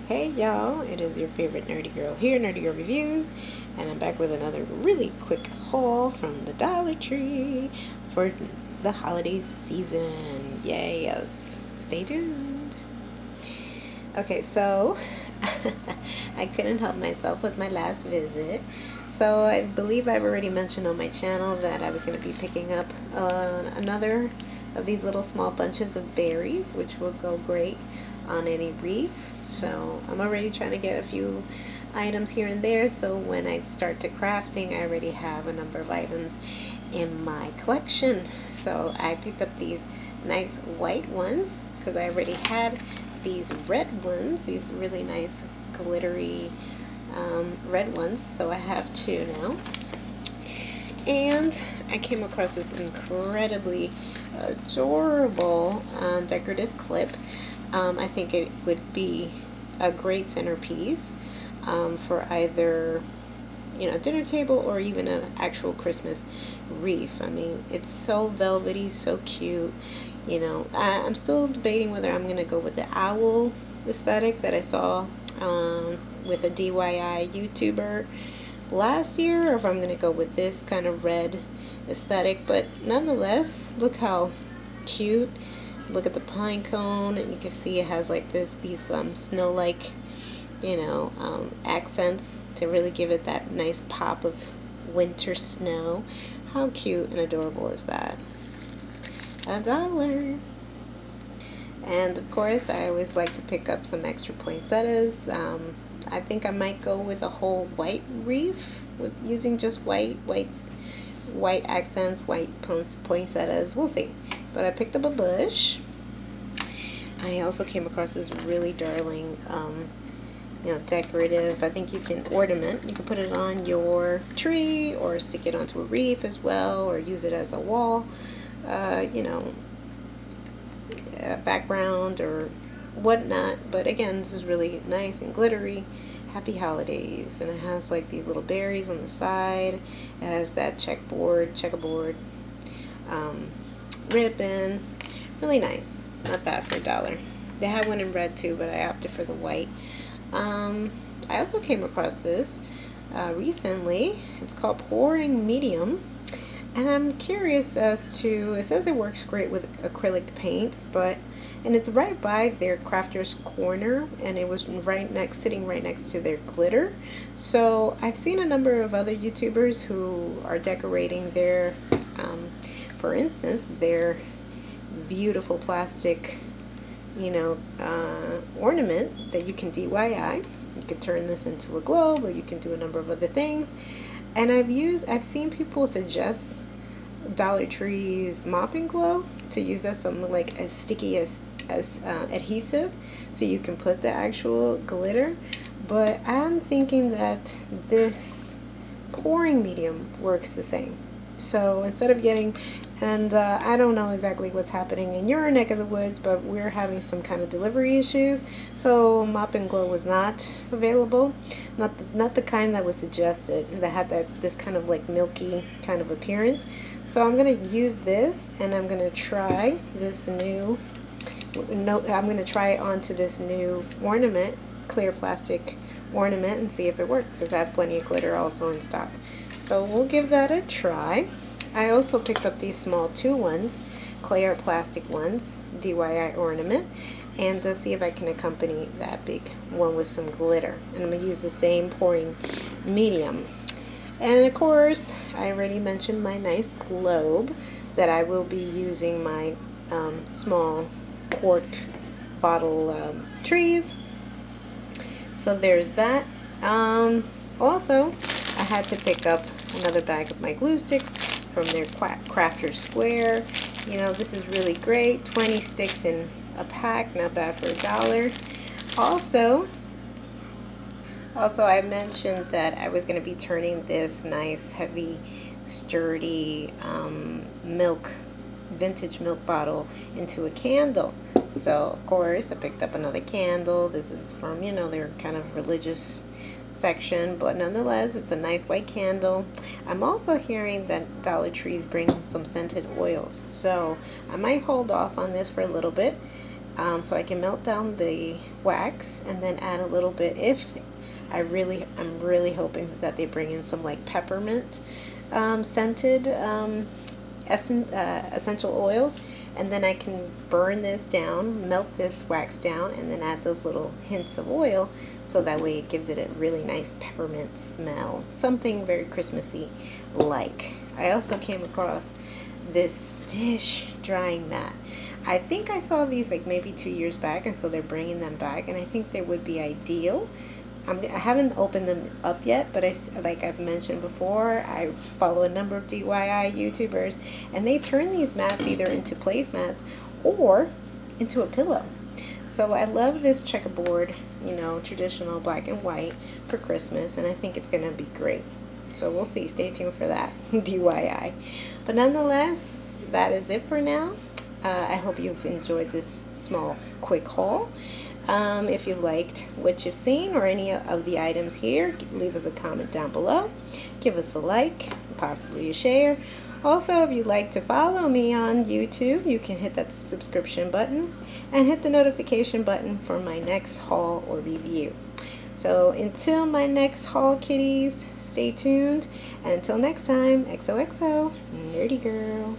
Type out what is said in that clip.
Hey y'all, it is your favorite nerdy girl here, NerdyGirlReviews, and I'm back with another really quick haul from the Dollar Tree for the holiday season. Yay, yes. Stay tuned. Okay, so I couldn't help myself with my last visit. So I believe I've already mentioned on my channel that I was going to be picking up another of these little small bunches of berries, which will go great on any wreath. So I'm already trying to get a few items here and there, so when I start to crafting I already have a number of items in my collection. So I picked up these nice white ones because I already had these red ones, these really nice glittery red ones, so I have two now. And I came across this incredibly adorable decorative clip. I think it would be a great centerpiece for either, you know, dinner table or even an actual Christmas wreath. I mean, it's so velvety, so cute. You know, I'm still debating whether I'm going to go with the owl aesthetic that I saw with a DIY YouTuber last year, or if I'm going to go with this kind of red aesthetic. But nonetheless, look how cute. Look at the pine cone, and you can see it has like these snow-like, you know, accents to really give it that nice pop of winter snow. How cute and adorable is that? $1. And of course, I always like to pick up some extra poinsettias. I think I might go with a whole white wreath with using just white accents, white poinsettias. We'll see. But I picked up a bush. I also came across this really darling, you know, decorative. I think you can ornament. You can put it on your tree or stick it onto a wreath as well, or use it as a wall, you know, background or whatnot. But again, this is really nice and glittery. Happy holidays. And it has like these little berries on the side. It has that checkerboard ribbon. Really nice. Not bad for $1. They had one in red too, but I opted for the white. I also came across this recently. It's called Pouring Medium, and I'm curious as to, it says it works great with acrylic paints, and it's right by their crafter's corner, and it was sitting right next to their glitter. So I've seen a number of other YouTubers who are decorating their, for instance, their beautiful plastic, you know, ornament that you can DIY. You can turn this into a globe, or you can do a number of other things. And I've seen people suggest Dollar Tree's Mopping Glow to use as some like as sticky as adhesive, so you can put the actual glitter. But I'm thinking that this pouring medium works the same. So instead of getting, and I don't know exactly what's happening in your neck of the woods, but we're having some kind of delivery issues, so Mop and Glow was not available. Not the kind that was suggested, that had this kind of like milky kind of appearance. So I'm going to use this, and I'm going to try this new, I'm going to try it onto this new ornament, clear plastic ornament, and see if it works, because I have plenty of glitter also in stock. So we'll give that a try. I also picked up these small 2-ones, clear plastic ones, DIY ornament, and to see if I can accompany that big one with some glitter. And I'm going to use the same pouring medium. And of course, I already mentioned my nice globe that I will be using my small quart bottle trees. So there's that. Also, I had to pick up another bag of my glue sticks from their Crafter Square. You know, this is really great. 20 sticks in a pack, not bad for $1. Also, I mentioned that I was going to be turning this nice, heavy, sturdy vintage milk bottle into a candle. So, of course, I picked up another candle. This is from, you know, their kind of religious section, but nonetheless, it's a nice white candle. I'm also hearing that Dollar Tree's bring some scented oils, so I might hold off on this for a little bit So I can melt down the wax and then add a little bit if I'm really hoping that they bring in some like peppermint scented essential oils, and then I can burn this down, melt this wax down, and then add those little hints of oil, so that way it gives it a really nice peppermint smell, something very Christmassy like. I also came across this dish drying mat. I think I saw these like maybe 2 years back, and so they're bringing them back, and I think they would be ideal. I haven't opened them up yet, but like I've mentioned before, I follow a number of DIY YouTubers, and they turn these mats either into placemats or into a pillow. So I love this checkerboard, you know, traditional black and white for Christmas, and I think it's going to be great. So we'll see. Stay tuned for that, DIY. But nonetheless, that is it for now. I hope you've enjoyed this small, quick haul. If you've liked what you've seen or any of the items here, leave us a comment down below. Give us a like, possibly a share. Also, if you'd like to follow me on YouTube, you can hit that subscription button and hit the notification button for my next haul or review. So until my next haul, kitties, stay tuned. And until next time, XOXO, Nerdy Girl.